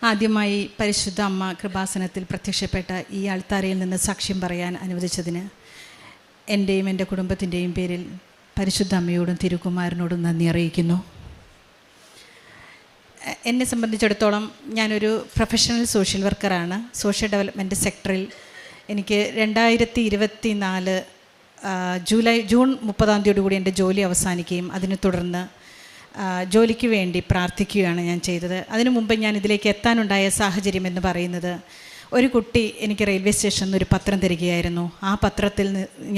ആദ്യമായി പരിശുദ്ധ അമ്മ കൃപാസനത്തിൽ പ്രത്യക്ഷപ്പെട്ട ഈ ആൾത്താരയിൽ നിന്ന് സാക്ഷ്യം പറയാൻ അനുവദിച്ചതിന് എൻ്റെയും എൻ്റെ കുടുംബത്തിൻ്റെയും പേരിൽ പരിശുദ്ധ അമ്മയോടും തിരുക്കുമാരനോടും നന്ദി അറിയിക്കുന്നു. എന്നെ സംബന്ധിച്ചിടത്തോളം ഞാനൊരു പ്രൊഫഷണൽ സോഷ്യൽ വർക്കറാണ്. സോഷ്യൽ ഡെവലപ്മെൻറ്റ് സെക്ടറിൽ എനിക്ക് 2024 ജൂൺ 30 കൂടി എൻ്റെ ജോലി അവസാനിക്കുകയും അതിനെ തുടർന്ന് ജോലിക്ക് വേണ്ടി പ്രാർത്ഥിക്കുകയാണ് ഞാൻ ചെയ്തത്. അതിനു മുമ്പ് ഞാൻ ഇതിലേക്ക് എത്താനുണ്ടായ സാഹചര്യം എന്ന് പറയുന്നത്, ഒരു കുട്ടി എനിക്ക് റെയിൽവേ സ്റ്റേഷനിൽ നിന്ന് ഒരു പത്രം തരികയായിരുന്നു. ആ പത്രത്തിൽ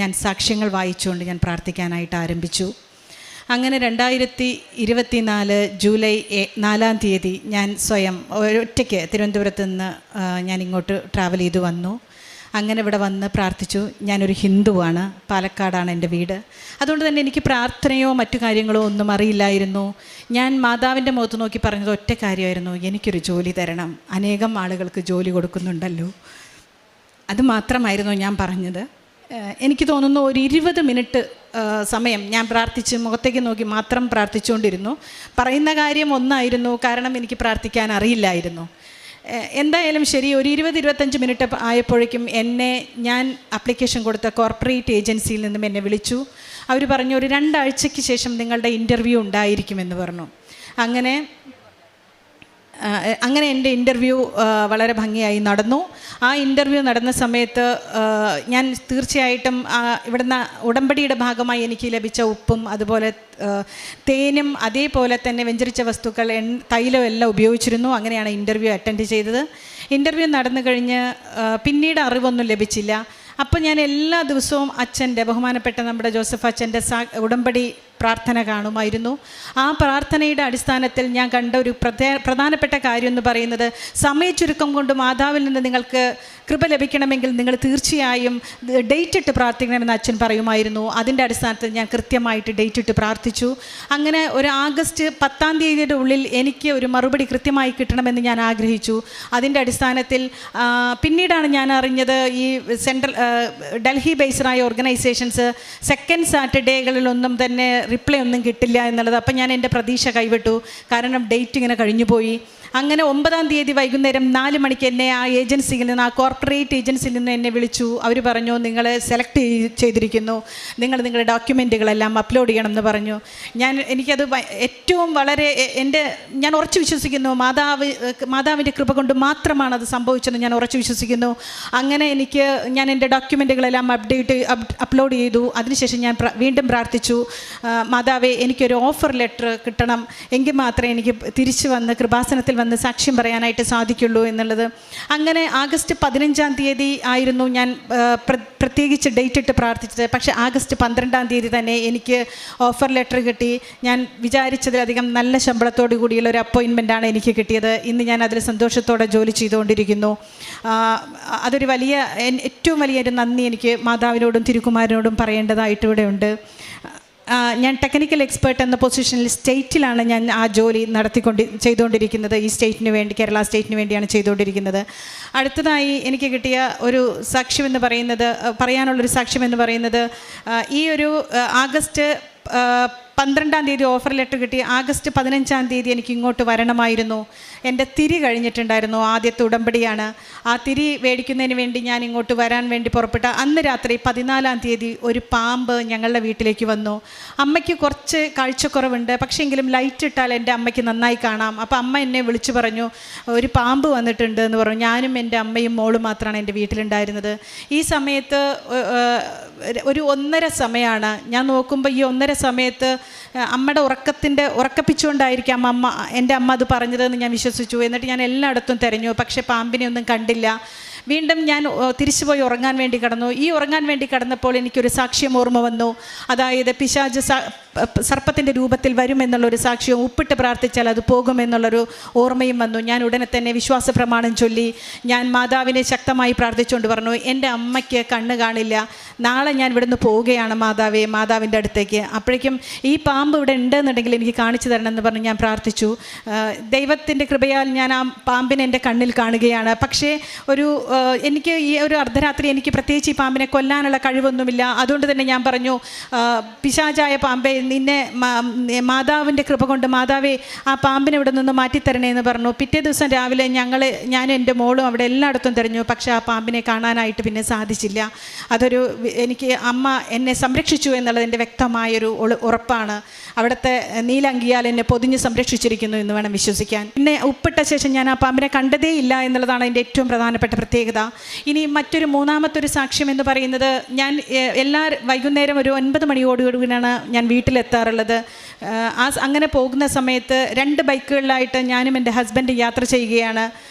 ഞാൻ സാക്ഷ്യങ്ങൾ വായിച്ചുകൊണ്ട് ഞാൻ പ്രാർത്ഥിക്കാനായിട്ട് ആരംഭിച്ചു. അങ്ങനെ 2024 ജൂലൈ 4 ഞാൻ സ്വയം ഒറ്റയ്ക്ക് തിരുവനന്തപുരത്ത് നിന്ന് ഞാൻ ഇങ്ങോട്ട് ട്രാവൽ ചെയ്തു വന്നു. അങ്ങനെ ഇവിടെ വന്ന് പ്രാർത്ഥിച്ചു. ഞാനൊരു ഹിന്ദുവാണ്, പാലക്കാടാണ് എൻ്റെ വീട്. അതുകൊണ്ട് തന്നെ എനിക്ക് പ്രാർത്ഥനയോ മറ്റു കാര്യങ്ങളോ ഒന്നും അറിയില്ലായിരുന്നു. ഞാൻ മാതാവിൻ്റെ മുഖത്ത് നോക്കി പറഞ്ഞത് ഒറ്റ കാര്യമായിരുന്നു, എനിക്കൊരു ജോലി തരണം, അനേകം ആളുകൾക്ക് ജോലി കൊടുക്കുന്നുണ്ടല്ലോ. അത് മാത്രമായിരുന്നു ഞാൻ പറഞ്ഞത്. എനിക്ക് തോന്നുന്നു ഒരു 20 മിനിറ്റ് സമയം ഞാൻ പ്രാർത്ഥിച്ച് മുഖത്തേക്ക് നോക്കി മാത്രം പ്രാർത്ഥിച്ചുകൊണ്ടിരുന്നു. പറയുന്ന കാര്യം ഒന്നായിരുന്നു, കാരണം എനിക്ക് പ്രാർത്ഥിക്കാൻ അറിയില്ലായിരുന്നു. എന്തായാലും ശരി, ഒരു 20-25 മിനിറ്റ് ആയപ്പോഴേക്കും ഞാൻ ആപ്ലിക്കേഷൻ കൊടുത്ത കോർപ്പറേറ്റ് ഏജൻസിയിൽ നിന്നും എന്നെ വിളിച്ചു. അവർ പറഞ്ഞു, ഒരു 2 ആഴ്ചയ്ക്ക് ശേഷം നിങ്ങളുടെ ഇൻ്റർവ്യൂ ഉണ്ടായിരിക്കുമെന്ന് പറഞ്ഞു. അങ്ങനെ എൻ്റെ ഇൻ്റർവ്യൂ വളരെ ഭംഗിയായി നടന്നു. ആ ഇൻ്റർവ്യൂ നടന്ന സമയത്ത് ഞാൻ തീർച്ചയായിട്ടും ഇവിടുന്ന് ഉടമ്പടിയുടെ ഭാഗമായി എനിക്ക് ലഭിച്ച ഉപ്പും അതുപോലെ തേനും അതേപോലെ തന്നെ വെഞ്ചരിച്ച വസ്തുക്കൾ തൈലം എല്ലാം ഉപയോഗിച്ചിരുന്നു. അങ്ങനെയാണ് ഇൻ്റർവ്യൂ അറ്റൻഡ് ചെയ്തത്. ഇൻ്റർവ്യൂ നടന്നു കഴിഞ്ഞ് പിന്നീട് അറിവൊന്നും ലഭിച്ചില്ല. അപ്പോൾ ഞാൻ എല്ലാ ദിവസവും ബഹുമാനപ്പെട്ട നമ്മുടെ ജോസഫ് അച്ഛൻ്റെ ഉടമ്പടി പ്രാർത്ഥന കാണുമായിരുന്നു. ആ പ്രാർത്ഥനയുടെ അടിസ്ഥാനത്തിൽ ഞാൻ കണ്ട ഒരു പ്രധാനപ്പെട്ട കാര്യം എന്ന് പറയുന്നത്, സമയച്ചുരുക്കം കൊണ്ട് മാതാവിൽ നിന്ന് നിങ്ങൾക്ക് കൃപ ലഭിക്കണമെങ്കിൽ നിങ്ങൾ തീർച്ചയായും ഡേറ്റ് ഇട്ട് പ്രാർത്ഥിക്കണമെന്ന് അച്ഛൻ പറയുമായിരുന്നു. അതിൻ്റെ അടിസ്ഥാനത്തിൽ ഞാൻ കൃത്യമായിട്ട് ഡേറ്റ് ഇട്ട് പ്രാർത്ഥിച്ചു. അങ്ങനെ ഒരു ആഗസ്റ്റ് 10 ഉള്ളിൽ എനിക്ക് ഒരു മറുപടി കൃത്യമായി കിട്ടണമെന്ന് ഞാൻ ആഗ്രഹിച്ചു. അതിൻ്റെ അടിസ്ഥാനത്തിൽ പിന്നീടാണ് ഞാൻ അറിഞ്ഞത്, ഈ ഡൽഹി ബേസ്ഡായ ഓർഗനൈസേഷൻസ് സെക്കൻഡ് സാറ്റർഡേകളിലൊന്നും തന്നെ റിപ്ലൈ ഒന്നും കിട്ടില്ല എന്നുള്ളത്. അപ്പം ഞാൻ എൻ്റെ പ്രതീക്ഷ കൈവിട്ടു, കാരണം ഡേറ്റ് ഇങ്ങനെ കഴിഞ്ഞു പോയി. അങ്ങനെ 9 വൈകുന്നേരം 4 മണിക്ക് എന്നെ ആ ഏജൻസിയിൽ നിന്ന്, ആ കോർപ്പറേറ്റ് ഏജൻസിയിൽ നിന്ന് എന്നെ വിളിച്ചു. അവർ പറഞ്ഞു, നിങ്ങൾ സെലക്ട് ചെയ്തിരിക്കുന്നു, നിങ്ങളുടെ ഡോക്യുമെൻറ്റുകളെല്ലാം അപ്ലോഡ് ചെയ്യണം എന്ന് പറഞ്ഞു. എനിക്കത് ഏറ്റവും വളരെ ഞാൻ ഉറച്ചു വിശ്വസിക്കുന്നു, മാതാവിൻ്റെ കൃപ കൊണ്ട് മാത്രമാണ് അത് സംഭവിച്ചതെന്ന് ഞാൻ ഉറച്ചു വിശ്വസിക്കുന്നു. അങ്ങനെ ഞാൻ എൻ്റെ ഡോക്യുമെൻറ്റുകളെല്ലാം അപ്ലോഡ് ചെയ്തു. അതിനുശേഷം ഞാൻ വീണ്ടും പ്രാർത്ഥിച്ചു, മാതാവേ എനിക്കൊരു ഓഫർ ലെറ്റർ കിട്ടണം, എങ്കിൽ മാത്രമേ എനിക്ക് തിരിച്ചു വന്ന് കൃപാസനത്തിൽ വന്ന് സാക്ഷ്യം പറയാനായിട്ട് സാധിക്കുള്ളൂ എന്നുള്ളത്. അങ്ങനെ ആഗസ്റ്റ് 15 ആയിരുന്നു ഞാൻ പ്രത്യേകിച്ച് ഡേറ്റ് ഇട്ട് പ്രാർത്ഥിച്ചത്. പക്ഷേ ആഗസ്റ്റ് 12 തന്നെ എനിക്ക് ഓഫർ ലെറ്റർ കിട്ടി. ഞാൻ വിചാരിച്ചതിലധികം നല്ല ശമ്പളത്തോടു കൂടിയുള്ള ഒരു അപ്പോയിൻമെൻറ്റാണ് എനിക്ക് കിട്ടിയത്. ഇന്ന് ഞാൻ അതിൽ സന്തോഷത്തോടെ ജോലി ചെയ്തുകൊണ്ടിരിക്കുന്നു. അതൊരു ഏറ്റവും വലിയൊരു നന്ദി എനിക്ക് മാതാവിനോടും തിരുക്കുമാരനോടും പറയേണ്ടതായിട്ട് ഇവിടെ ഉണ്ട്. ഞാൻ ടെക്നിക്കൽ എക്സ്പേർട്ട് എന്ന പൊസിഷനിൽ സ്റ്റേറ്റിലാണ് ഞാൻ ആ ജോലി ചെയ്തുകൊണ്ടിരിക്കുന്നത്. ഈ സ്റ്റേറ്റിന് വേണ്ടി, കേരള സ്റ്റേറ്റിന് വേണ്ടിയാണ് ചെയ്തുകൊണ്ടിരിക്കുന്നത്. അടുത്തതായി എനിക്ക് കിട്ടിയ ഒരു പറയാനുള്ളൊരു സാക്ഷ്യം എന്ന് പറയുന്നത്, ഈ ഒരു ആഗസ്റ്റ് 12 ഓഫർ ലെറ്റർ കിട്ടി. ആഗസ്റ്റ് 15 എനിക്ക് ഇങ്ങോട്ട് വരണമായിരുന്നു. എൻ്റെ തിരി കഴിഞ്ഞിട്ടുണ്ടായിരുന്നു. ആദ്യത്തെ ഉടമ്പടിയാണ്. ആ തിരി മേടിക്കുന്നതിന് വേണ്ടി ഞാൻ ഇങ്ങോട്ട് വരാൻ വേണ്ടി പുറപ്പെട്ട അന്ന് രാത്രി 14 ഒരു പാമ്പ് ഞങ്ങളുടെ വീട്ടിലേക്ക് വന്നു. അമ്മയ്ക്ക് കുറച്ച് കാഴ്ചക്കുറവുണ്ട്, പക്ഷേ എങ്കിലും ലൈറ്റ് ഇട്ടാൽ എൻ്റെ അമ്മയ്ക്ക് നന്നായി കാണാം. അപ്പോൾ അമ്മ എന്നെ വിളിച്ചു പറഞ്ഞു, ഒരു പാമ്പ് വന്നിട്ടുണ്ട് എന്ന് പറഞ്ഞു. ഞാനും എൻ്റെ അമ്മയും മോളും മാത്രമാണ് എൻ്റെ വീട്ടിലുണ്ടായിരുന്നത്. ഈ സമയത്ത് ഒരു 1:30 സമയമാണ്. ഞാൻ നോക്കുമ്പോൾ ഈ 1:30 സമയത്ത് അമ്മയുടെ ഉറക്കപ്പിച്ചുകൊണ്ടായിരിക്കാം എൻ്റെ അമ്മ അത് പറഞ്ഞതെന്ന് ഞാൻ വിശ്വസിച്ചു. എന്നിട്ട് ഞാൻ എല്ലായിടത്തും തിരഞ്ഞു, പക്ഷേ പാമ്പിനെ ഒന്നും കണ്ടില്ല. വീണ്ടും ഞാൻ തിരിച്ചു പോയി ഉറങ്ങാൻ വേണ്ടി കിടന്നു. ഈ ഉറങ്ങാൻ വേണ്ടി കിടന്നപ്പോൾ എനിക്കൊരു സാക്ഷ്യം ഓർമ്മ വന്നു. അതായത് പിശാച് സർപ്പത്തിൻ്റെ രൂപത്തിൽ വരുമെന്നുള്ളൊരു സാക്ഷ്യവും, ഉപ്പിട്ട് പ്രാർത്ഥിച്ചാൽ അത് പോകുമെന്നുള്ളൊരു ഓർമ്മയും വന്നു. ഞാൻ ഉടനെ തന്നെ വിശ്വാസ പ്രമാണം ചൊല്ലി ഞാൻ മാതാവിനെ ശക്തമായി പ്രാർത്ഥിച്ചുകൊണ്ട് പറഞ്ഞു, എൻ്റെ അമ്മയ്ക്ക് കണ്ണ് കാണില്ല, നാളെ ഞാൻ ഇവിടുന്ന് പോവുകയാണ് മാതാവിൻ്റെ അടുത്തേക്ക്. അപ്പോഴേക്കും ഈ പാമ്പ് ഇവിടെ ഉണ്ടെന്നുണ്ടെങ്കിൽ എനിക്ക് കാണിച്ചു തരണം എന്ന് പറഞ്ഞ് ഞാൻ പ്രാർത്ഥിച്ചു. ദൈവത്തിൻ്റെ കൃപയാൽ ഞാൻ ആ പാമ്പിനെ എൻ്റെ കണ്ണിൽ കാണുകയാണ്. പക്ഷേ എനിക്ക് ഈ ഒരു അർദ്ധരാത്രി എനിക്ക് പ്രത്യേകിച്ച് ഈ പാമ്പിനെ കൊല്ലാനുള്ള കഴിവൊന്നുമില്ല. അതുകൊണ്ട് തന്നെ ഞാൻ പറഞ്ഞു, പിശാചായ പാമ്പെ നിന്നെ മാതാവിൻ്റെ കൃപ കൊണ്ട് മാതാവേ ആ പാമ്പിനെ ഇവിടെ നിന്ന് മാറ്റിത്തരണേ എന്ന് പറഞ്ഞു. പിറ്റേ ദിവസം രാവിലെ ഞാനും എൻ്റെ മോളും അവിടെ എല്ലായിടത്തും തിരഞ്ഞു. പക്ഷേ ആ പാമ്പിനെ കാണാനായിട്ട് പിന്നെ സാധിച്ചില്ല. അതൊരു എനിക്ക് അമ്മ എന്നെ സംരക്ഷിച്ചു എന്നുള്ളതിൻ്റെ വ്യക്തമായൊരു ഉറപ്പാണ്. അവിടുത്തെ നീലങ്കിയാൽ എന്നെ പൊതിഞ്ഞ് സംരക്ഷിച്ചിരിക്കുന്നു എന്ന് വേണം വിശ്വസിക്കാൻ. പിന്നെ ഉപ്പിട്ട ശേഷം ഞാൻ ആ പാമ്പിനെ കണ്ടതേ ഇല്ല എന്നുള്ളതാണ് അതിൻ്റെ ഏറ്റവും പ്രധാനപ്പെട്ട പ്രത്യേകത. ഇനി മൂന്നാമത്തൊരു സാക്ഷ്യം എന്ന് പറയുന്നത്, ഞാൻ വൈകുന്നേരം ഒരു 9 മണിയോടുകൂടിയാണ് ഞാൻ വീട്ടിലെത്താറുള്ളത്. അങ്ങനെ പോകുന്ന സമയത്ത് 2 ബൈക്കുകളിലായിട്ട് ഞാനും എൻ്റെ ഹസ്ബൻഡ് യാത്ര ചെയ്യുകയാണ്.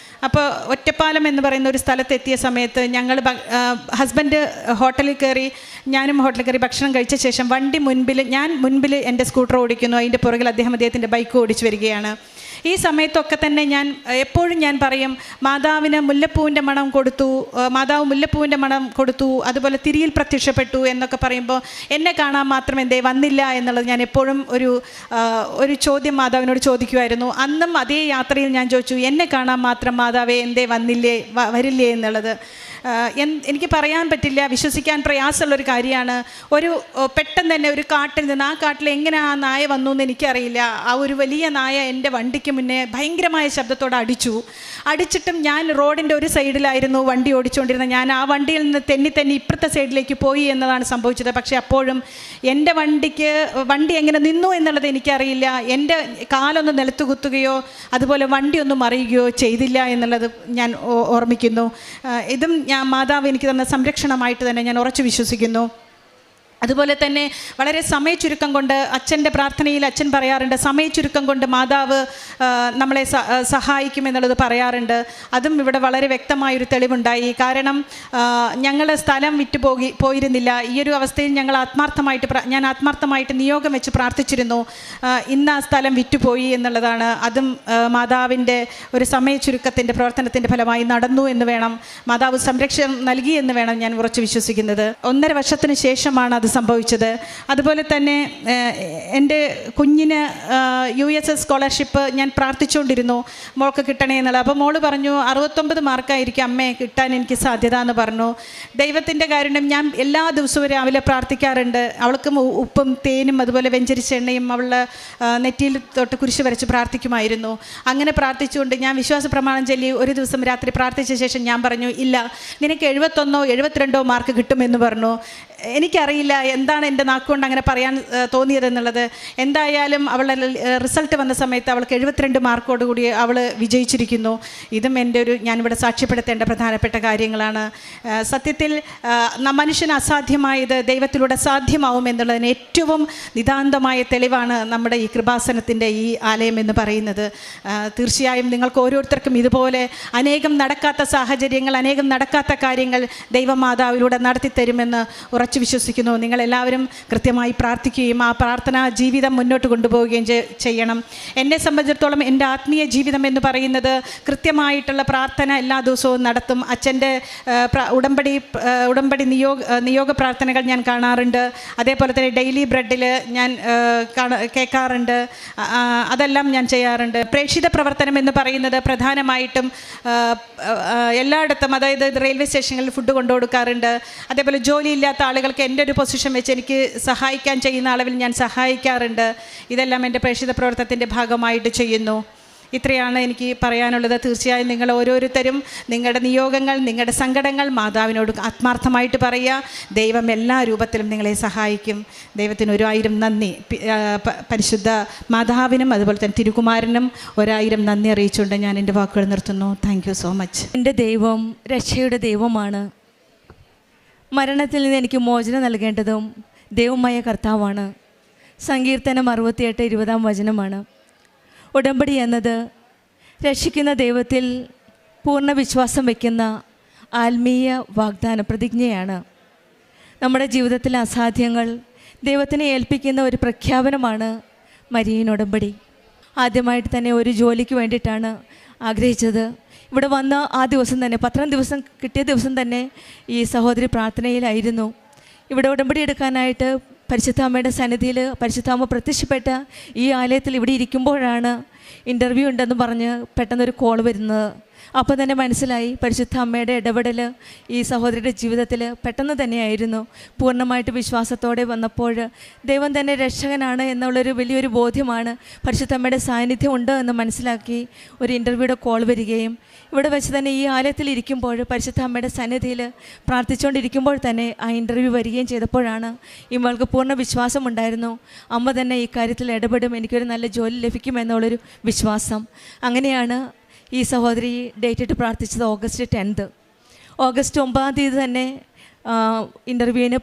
അപ്പോൾ ഒറ്റപ്പാലം എന്ന് പറയുന്ന ഒരു സ്ഥലത്തെത്തിയ സമയത്ത് ഹസ്ബൻഡ് ഹോട്ടലിൽ കയറി, ഞാനും ഹോട്ടലിൽ കയറി ഭക്ഷണം കഴിച്ച ശേഷം ഞാൻ മുൻപിൽ എൻ്റെ സ്കൂട്ടർ ഓടിക്കുന്നു, അതിൻ്റെ പുറകിൽ അദ്ദേഹത്തിൻ്റെ ബൈക്ക് ഓടിച്ചു വരികയാണ്. ഈ സമയത്തൊക്കെ തന്നെ എപ്പോഴും ഞാൻ പറയും, മാതാവ് മുല്ലപ്പൂവിൻ്റെ മണം കൊടുത്തു, അതുപോലെ തിരിയിൽ പ്രത്യക്ഷപ്പെട്ടു എന്നൊക്കെ പറയുമ്പോൾ എന്നെ കാണാൻ മാത്രം എന്തേ വന്നില്ല എന്നുള്ളത് ഞാൻ എപ്പോഴും ഒരു ചോദ്യം മാതാവിനോട് ചോദിക്കുമായിരുന്നു. അന്നും അതേ യാത്രയിൽ ഞാൻ ചോദിച്ചു, എന്നെ കാണാൻ മാത്രം മാതാവേ എന്തേ വരില്ലേ എന്നുള്ളത്. എനിക്ക് പറയാൻ പറ്റില്ല, വിശ്വസിക്കാൻ പ്രയാസമുള്ളൊരു കാര്യമാണ്. പെട്ടെന്ന് തന്നെ ഒരു കാട്ടിൽ നിന്ന്, ആ കാട്ടിൽ എങ്ങനെ ആ നായ വന്നു എന്ന് എനിക്കറിയില്ല, ആ ഒരു വലിയ നായ എൻ്റെ വണ്ടിക്ക് മുന്നേ ഭയങ്കരമായ ശബ്ദത്തോടെ അടിച്ചിട്ടും ഞാൻ റോഡിൻ്റെ ഒരു സൈഡിലായിരുന്നു വണ്ടി ഓടിച്ചുകൊണ്ടിരുന്നത്. ഞാൻ ആ വണ്ടിയിൽ നിന്ന് തെന്നി ഇപ്പുറത്തെ സൈഡിലേക്ക് പോയി എന്നതാണ് സംഭവിച്ചത്. പക്ഷേ അപ്പോഴും എൻ്റെ വണ്ടി എങ്ങനെ നിന്നു എന്നുള്ളത് എനിക്കറിയില്ല. എൻ്റെ കാലൊന്ന് നിലത്ത് കുത്തുകയോ അതുപോലെ വണ്ടി ഒന്നും മറിയുകയോ ചെയ്തില്ല എന്നുള്ളത് ഞാൻ ഓർമ്മിക്കുന്നു. ഇതും മാതാവ് എനിക്ക് തന്ന സംരക്ഷണമായിട്ട് തന്നെ ഞാൻ ഉറച്ചു വിശ്വസിക്കുന്നു. അതുപോലെ തന്നെ വളരെ സമയച്ചുരുക്കം കൊണ്ട് അച്ഛൻ്റെ പ്രാർത്ഥനയിൽ അച്ഛൻ പറയാറുണ്ട്, സമയച്ചുരുക്കം കൊണ്ട് മാതാവ് നമ്മളെ സഹായിക്കുമെന്നുള്ളത് പറയാറുണ്ട്. അതും ഇവിടെ വളരെ വ്യക്തമായൊരു തെളിവുണ്ടായി. കാരണം ഞങ്ങൾ സ്ഥലം പോയിരുന്നില്ല. ഈ ഒരു അവസ്ഥയിൽ ഞാൻ ആത്മാർത്ഥമായിട്ട് നിയോഗം വെച്ച് പ്രാർത്ഥിച്ചിരുന്നു, ഇന്ന് ആ സ്ഥലം വിറ്റുപോയി എന്നുള്ളതാണ്. അതും മാതാവിൻ്റെ ഒരു സമയച്ചുരുക്കത്തിൻ്റെ പ്രവർത്തനത്തിൻ്റെ ഫലമായി നടന്നു എന്ന് വേണം, മാതാവ് സംരക്ഷണം നൽകി എന്ന് വേണം ഞാൻ ഉറച്ചു വിശ്വസിക്കുന്നത്. 1.5 വർഷത്തിന് ശേഷമാണ് അത് സംഭവിച്ചത്. അതുപോലെ തന്നെ എൻ്റെ കുഞ്ഞിന് USS സ്കോളർഷിപ്പ് ഞാൻ പ്രാർത്ഥിച്ചുകൊണ്ടിരുന്നു, മോൾക്ക് കിട്ടണേ എന്നുള്ളത്. അപ്പോൾ മോള് പറഞ്ഞു 69 മാർക്കായിരിക്കും അമ്മയെ കിട്ടാൻ എനിക്ക് സാധ്യത എന്ന് പറഞ്ഞു. ദൈവത്തിൻ്റെ കാരുണ്യം, ഞാൻ എല്ലാ ദിവസവും രാവിലെ പ്രാർത്ഥിക്കാറുണ്ട്. അവൾക്ക് ഉപ്പും തേനും അതുപോലെ വെഞ്ചരിച്ച എണ്ണയും അവളുടെ നെറ്റിയിൽ തൊട്ട് കുരിശ് വരച്ച് പ്രാർത്ഥിക്കുമായിരുന്നു. അങ്ങനെ പ്രാർത്ഥിച്ചുകൊണ്ട് ഞാൻ വിശ്വാസ പ്രമാണം ചൊല്ലി ഒരു ദിവസം രാത്രി പ്രാർത്ഥിച്ച ശേഷം ഞാൻ പറഞ്ഞു, ഇല്ല, നിനക്ക് 71 72 മാർക്ക് കിട്ടുമെന്ന് പറഞ്ഞു. എനിക്കറിയില്ല എന്താണ് എൻ്റെ നാക്കുകൊണ്ട് അങ്ങനെ പറയാൻ തോന്നിയതെന്നുള്ളത്. എന്തായാലും അവളുടെ റിസൾട്ട് വന്ന സമയത്ത് അവൾക്ക് 72 മാർക്കോടുകൂടി അവൾ വിജയിച്ചിരിക്കുന്നു. ഇതും ഞാനിവിടെ സാക്ഷ്യപ്പെടുത്തേണ്ട പ്രധാനപ്പെട്ട കാര്യങ്ങളാണ്. സത്യത്തിൽ മനുഷ്യന് അസാധ്യമായത് ദൈവത്തിലൂടെ സാധ്യമാവും എന്നുള്ളതിന് ഏറ്റവും നിതാന്തമായ തെളിവാണ് നമ്മുടെ ഈ കൃപാസനത്തിൻ്റെ ഈ ആലയം എന്ന് പറയുന്നത്. തീർച്ചയായും നിങ്ങൾക്ക് ഓരോരുത്തർക്കും ഇതുപോലെ അനേകം നടക്കാത്ത സാഹചര്യങ്ങൾ, അനേകം നടക്കാത്ത കാര്യങ്ങൾ ദൈവമാതാവിലൂടെ നടത്തിത്തരുമെന്ന് ഉറച്ചു വിശ്വസിക്കുന്നു. നിങ്ങളെല്ലാവരും കൃത്യമായി പ്രാർത്ഥിക്കുകയും ആ പ്രാർത്ഥനാ ജീവിതം മുന്നോട്ട് കൊണ്ടുപോവുകയും ചെയ്യണം. എന്നെ സംബന്ധിച്ചിടത്തോളം എൻ്റെ ആത്മീയ ജീവിതം എന്ന് പറയുന്നത് കൃത്യമായിട്ടുള്ള പ്രാർത്ഥന എല്ലാ ദിവസവും നടത്തും. അച്ഛൻ്റെ ഉടമ്പടി നിയോഗ പ്രാർത്ഥനകൾ ഞാൻ കാണാറുണ്ട്. അതേപോലെ തന്നെ ഡെയിലി ബ്രെഡിൽ ഞാൻ കേൾക്കാറുണ്ട്. അതെല്ലാം ഞാൻ ചെയ്യാറുണ്ട്. പ്രേക്ഷിത പ്രവർത്തനം എന്ന് പറയുന്നത് പ്രധാനമായിട്ടും എല്ലായിടത്തും, അതായത് റെയിൽവേ സ്റ്റേഷനുകളിൽ ഫുഡ് കൊണ്ടുകൊടുക്കാറുണ്ട്. അതേപോലെ ജോലിയില്ലാത്ത ആളുകൾക്ക് എൻ്റെ ഒരു പൊസിഷൻ വെച്ച് എനിക്ക് സഹായിക്കാൻ ചെയ്യുന്ന അളവിൽ ഞാൻ സഹായിക്കാറുണ്ട്. ഇതെല്ലാം എൻ്റെ പ്രേക്ഷിത പ്രവർത്തനത്തിൻ്റെ ഭാഗമായിട്ട് ചെയ്യുന്നു. ഇത്രയാണ് എനിക്ക് പറയാനുള്ളത്. തീർച്ചയായും നിങ്ങൾ ഓരോരുത്തരും നിങ്ങളുടെ നിയോഗങ്ങൾ, നിങ്ങളുടെ സങ്കടങ്ങൾ മാതാവിനോട് ആത്മാർത്ഥമായിട്ട് പറയുക. ദൈവം എല്ലാ രൂപത്തിലും നിങ്ങളെ സഹായിക്കും. ദൈവത്തിന് 1000 നന്ദി. പരിശുദ്ധ മാതാവിനും അതുപോലെ തന്നെ തിരുകുമാരനും 1000 നന്ദി അറിയിച്ചുകൊണ്ട് ഞാൻ എൻ്റെ വാക്കുകൾ നിർത്തുന്നു. Thank you so much. എൻ്റെ ദൈവം രക്ഷയുടെ ദൈവമാണ്. മരണത്തിൽ നിന്ന് എനിക്ക് മോചനം നൽകേണ്ടതും ദൈവമായ കർത്താവാണ്. സങ്കീർത്തനം 68:20 വചനമാണ്. ഉടമ്പടി എന്നത് രക്ഷിക്കുന്ന ദൈവത്തിൽ പൂർണ്ണ വിശ്വാസം വയ്ക്കുന്ന ആത്മീയ വാഗ്ദാന പ്രതിജ്ഞയാണ്. നമ്മുടെ ജീവിതത്തിലെ അസാധ്യങ്ങൾ ദൈവത്തിനെ ഏൽപ്പിക്കുന്ന ഒരു പ്രഖ്യാപനമാണ് മരിയൻ ഉടമ്പടി. ആദ്യമായിട്ട് തന്നെ ഒരു ജോലിക്ക് വേണ്ടിയിട്ടാണ് ആഗ്രഹിച്ചത്. ഇവിടെ വന്ന ആ ദിവസം തന്നെ, പത്രം ദിവസം കിട്ടിയ ദിവസം തന്നെ ഈ സഹോദരി പ്രാർത്ഥനയിലായിരുന്നു. ഇവിടെ ഉടമ്പടി എടുക്കാനായിട്ട് പരിശുദ്ധാമ്മയുടെ സന്നിധിയിൽ പരിശുദ്ധാമ്മ പ്രത്യക്ഷപ്പെട്ട ഈ ആലയത്തിൽ ഇവിടെ ഇരിക്കുമ്പോഴാണ് ഇൻ്റർവ്യൂ ഉണ്ടെന്ന് പറഞ്ഞ് പെട്ടെന്നൊരു കോൾ വരുന്നത്. അപ്പോൾ തന്നെ മനസ്സിലായി പരിശുദ്ധ അമ്മയുടെ ഇടപെടൽ ഈ സഹോദരിയുടെ ജീവിതത്തിൽ പെട്ടെന്ന് തന്നെയായിരുന്നു. പൂർണ്ണമായിട്ട് വിശ്വാസത്തോടെ വന്നപ്പോൾ ദൈവം തന്നെ രക്ഷകനാണ് എന്നുള്ളൊരു വലിയൊരു ബോധ്യമാണ്, പരിശുദ്ധ അമ്മയുടെ സാന്നിധ്യം ഉണ്ട് എന്ന് മനസ്സിലാക്കി ഒരു ഇൻ്റർവ്യൂയുടെ കോൾ വരികയും ഇവിടെ വെച്ച് തന്നെ ഈ ആലയത്തിൽ ഇരിക്കുമ്പോൾ പരിശുദ്ധ അമ്മയുടെ സന്നിധിയിൽ പ്രാർത്ഥിച്ചുകൊണ്ടിരിക്കുമ്പോൾ തന്നെ ആ ഇൻ്റർവ്യൂ വരികയും ചെയ്തപ്പോഴാണ് ഈ മകൾക്ക് പൂർണ്ണ വിശ്വാസമുണ്ടായിരുന്നു. അമ്മ തന്നെ ഈ കാര്യത്തിൽ ഇടപെടും, എനിക്കൊരു നല്ല ജോലി ലഭിക്കുമെന്നുള്ളൊരു വിശ്വാസം. അങ്ങനെയാണ് ഈ സഹോദരി ഡേറ്റ് ഇട്ട് പ്രാർത്ഥിച്ചത് ഓഗസ്റ്റ് 10. ഓഗസ്റ്റ് 9 തന്നെ ഇൻ്റർവ്യൂവിന്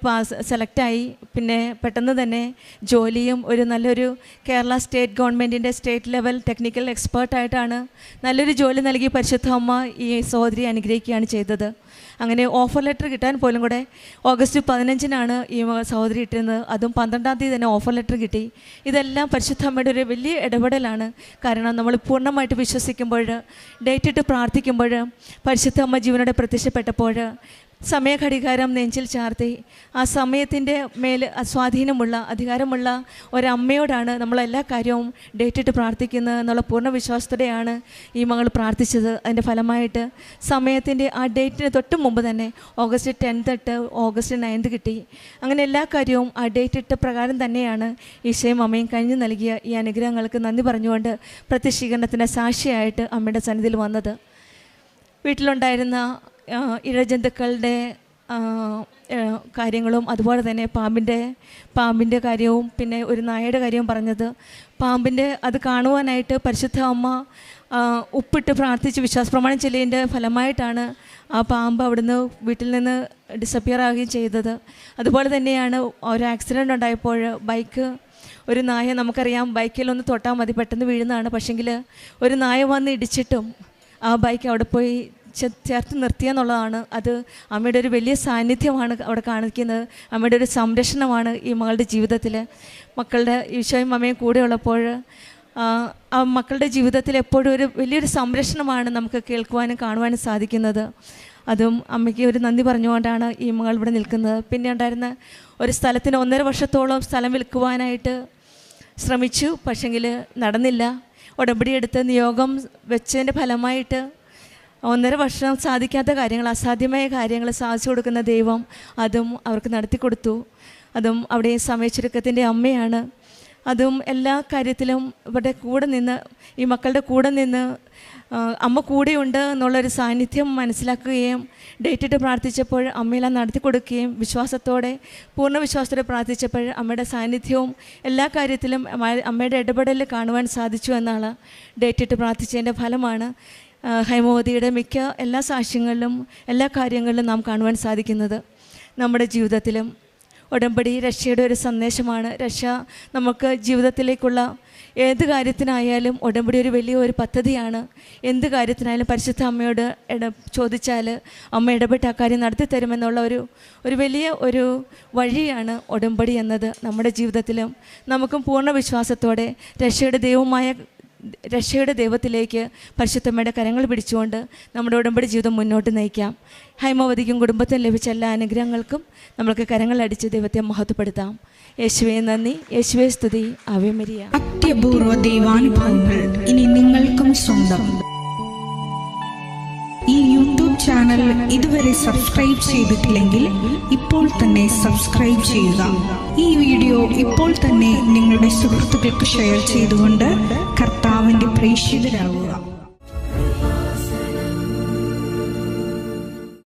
സെലക്റ്റായി. പിന്നെ പെട്ടെന്ന് തന്നെ ജോലിയും ഒരു നല്ലൊരു കേരള സ്റ്റേറ്റ് ഗവൺമെൻറ്റിൻ്റെ സ്റ്റേറ്റ് ലെവൽ ടെക്നിക്കൽ എക്സ്പേർട്ടായിട്ടാണ് നല്ലൊരു ജോലി നൽകി പരിശുദ്ധ അമ്മ ഈ സഹോദരി അനുഗ്രഹിക്കുകയാണ് ചെയ്തത്. അങ്ങനെ ഓഫർ ലെറ്റർ കിട്ടാൻ പോലും കൂടെ ഓഗസ്റ്റ് 15 ഈ സഹോദരി ഇട്ടിരുന്നത്. അതും 12 തന്നെ ഓഫർ ലെറ്റർ കിട്ടി. ഇതെല്ലാം പരിശുദ്ധ അമ്മയുടെ ഒരു വലിയ ഇടപെടലാണ്. കാരണം നമ്മൾ പൂർണ്ണമായിട്ട് വിശ്വസിക്കുമ്പോൾ, ഡേറ്റ് ഇട്ട് പ്രാർത്ഥിക്കുമ്പോൾ, പരിശുദ്ധ അമ്മ ജീവനോടെ പ്രത്യക്ഷപ്പെട്ടപ്പോൾ സമയഘടികാരം നെഞ്ചിൽ ചാർത്തി ആ സമയത്തിൻ്റെ മേൽ സ്വാധീനമുള്ള അധികാരമുള്ള ഒരമ്മയോടാണ് നമ്മളെല്ലാ കാര്യവും ഡേറ്റ് ഇട്ട് പ്രാർത്ഥിക്കുന്നത് എന്നുള്ള പൂർണ്ണ വിശ്വാസത്തോടെയാണ് ഈ മകൾ പ്രാർത്ഥിച്ചത്. അതിൻ്റെ ഫലമായിട്ട് സമയത്തിൻ്റെ ആ ഡേറ്റിന് തൊട്ട് മുമ്പ് തന്നെ ഓഗസ്റ്റ് 10 ഓഗസ്റ്റ് 9 കിട്ടി. അങ്ങനെ എല്ലാ കാര്യവും ആ ഡേറ്റ് ഇട്ട പ്രകാരം തന്നെയാണ് ഈശോയും അമ്മയും കഴിഞ്ഞു നൽകിയ ഈ അനുഗ്രഹങ്ങൾക്ക് നന്ദി പറഞ്ഞുകൊണ്ട് പ്രത്യക്ഷീകരണത്തിൻ്റെ സാക്ഷിയായിട്ട് അമ്മയുടെ സന്നിധിയിൽ വന്നത്. വീട്ടിലുണ്ടായിരുന്ന ഇഴജന്തുക്കളുടെ കാര്യങ്ങളും അതുപോലെ തന്നെ പാമ്പിൻ്റെ കാര്യവും പിന്നെ ഒരു നായയുടെ കാര്യവും പറഞ്ഞത്. പാമ്പിൻ്റെ അത് കാണുവാനായിട്ട് പരിശുദ്ധ അമ്മ ഉപ്പിട്ട് പ്രാർത്ഥിച്ച് വിശ്വാസപ്രമാണം ചൊല്ലിയതിൻ്റെ ഫലമായിട്ടാണ് ആ പാമ്പ് അവിടുന്ന് വീട്ടിൽ നിന്ന് ഡിസപ്പിയർ ആവുകയും ചെയ്തത്. അതുപോലെ തന്നെയാണ് ഒരു ആക്സിഡൻ്റ് ഉണ്ടായപ്പോൾ ഒരു നായ, നമുക്കറിയാം ബൈക്കിലൊന്ന് തൊട്ടാൽ മതി പെട്ടെന്ന് വീഴുന്നതാണ്. പക്ഷെങ്കിൽ ഒരു നായ വന്ന് ഇടിച്ചിട്ടും ആ ബൈക്ക് അവിടെ പോയി ചേർത്ത് നിർത്തിയെന്നുള്ളതാണ്. അത് അമ്മയുടെ ഒരു വലിയ സാന്നിധ്യമാണ് അവിടെ കാണിക്കുന്നത്. അമ്മയുടെ ഒരു സംരക്ഷണമാണ് ഈ മകളുടെ ജീവിതത്തിൽ. മക്കളുടെ ഈശോയും അമ്മയും കൂടെ ഉള്ളപ്പോൾ ആ മക്കളുടെ ജീവിതത്തിൽ എപ്പോഴും ഒരു വലിയൊരു സംരക്ഷണമാണ് നമുക്ക് കേൾക്കുവാനും കാണുവാനും സാധിക്കുന്നത്. അതും അമ്മയ്ക്ക് ഒരു നന്ദി പറഞ്ഞുകൊണ്ടാണ് ഈ മകൾ ഇവിടെ നിൽക്കുന്നത്. പിന്നെ ഉണ്ടായിരുന്ന ഒരു സ്ഥലത്തിന് 1.5 വർഷത്തോളം സ്ഥലം വിൽക്കുവാനായിട്ട് ശ്രമിച്ചു. പക്ഷെങ്കിൽ നടന്നില്ല. ഉടമ്പടി എടുത്ത് നിയോഗം വെച്ചതിൻ്റെ ഫലമായിട്ട് 1.5 വർഷം സാധിക്കാത്ത കാര്യങ്ങൾ, അസാധ്യമായ കാര്യങ്ങൾ സാധിച്ചു കൊടുക്കുന്ന ദൈവം അതും അവർക്ക് നടത്തി കൊടുത്തു. അതും അവിടെ സമയച്ചുരുക്കത്തിൻ്റെ അമ്മയാണ്. അതും എല്ലാ കാര്യത്തിലും ഇവരുടെ കൂടെ നിന്ന്, ഈ മക്കളുടെ കൂടെ നിന്ന് അമ്മ കൂടെയുണ്ട് എന്നുള്ളൊരു സാന്നിധ്യം മനസ്സിലാക്കുകയും ഡേറ്റ് ഇട്ട് പ്രാർത്ഥിച്ചപ്പോൾ അമ്മയെല്ലാം നടത്തി കൊടുക്കുകയും വിശ്വാസത്തോടെ പൂർണ്ണ വിശ്വാസത്തോടെ പ്രാർത്ഥിച്ചപ്പോൾ അമ്മയുടെ സാന്നിധ്യവും എല്ലാ കാര്യത്തിലും അമ്മയുടെ ഇടപെടൽ കാണുവാൻ സാധിച്ചു എന്നാണ് ഡേറ്റ് ഇട്ട് പ്രാർത്ഥിച്ചതിൻ്റെ ഫലമാണ് ഹൈമവതിയുടെ മിക്ക എല്ലാ സാക്ഷ്യങ്ങളിലും എല്ലാ കാര്യങ്ങളിലും നാം കാണുവാൻ സാധിക്കുന്നത്. നമ്മുടെ ജീവിതത്തിലും ഉടമ്പടി രക്ഷയുടെ ഒരു സന്ദേശമാണ്. രക്ഷ നമുക്ക് ജീവിതത്തിലേക്കുള്ള ഏത് കാര്യത്തിനായാലും ഉടമ്പടി ഒരു വലിയൊരു പദ്ധതിയാണ്. എന്ത് കാര്യത്തിനായാലും പരിശുദ്ധ അമ്മയോട് ചോദിച്ചാൽ അമ്മ ഇടപെട്ട് ആ കാര്യം നടത്തി തരുമെന്നുള്ള ഒരു വലിയ ഒരു വഴിയാണ് ഉടമ്പടി എന്നത്. നമ്മുടെ ജീവിതത്തിലും നമുക്കും പൂർണ്ണ വിശ്വാസത്തോടെ രക്ഷയുടെ ദൈവത്തിലേക്ക് പരിശുദ്ധമ്മയുടെ കരങ്ങൾ പിടിച്ചുകൊണ്ട് നമ്മുടെ ഉടമ്പടി ജീവിതം മുന്നോട്ട് നയിക്കാം. ഹൈമവതിക്കും കുടുംബത്തിനും ലഭിച്ച എല്ലാ അനുഗ്രഹങ്ങൾക്കും നമ്മൾക്ക് കരങ്ങളടിച്ച് ദൈവത്തെ മഹത്വപ്പെടുത്താം. യേശുവേ നന്ദി, യേശുവേ സ്തുതി, ആവേ മരിയ. അത്യപൂർവ ദൈവാനുഭവങ്ങൾ ഇനി നിങ്ങൾക്കും സ്വന്തം. ഈ യൂട്യൂബ് ചാനൽ ഇതുവരെ സബ്സ്ക്രൈബ് ചെയ്തിട്ടില്ലെങ്കിൽ ഇപ്പോൾ തന്നെ സബ്സ്ക്രൈബ് ചെയ്യുക. ഈ വീഡിയോ ഇപ്പോൾ തന്നെ നിങ്ങളുടെ സുഹൃത്തുക്കൾക്ക് ഷെയർ ചെയ്തുകൊണ്ട് കർത്താവിൻ്റെ പ്രേക്ഷിതരാകുക.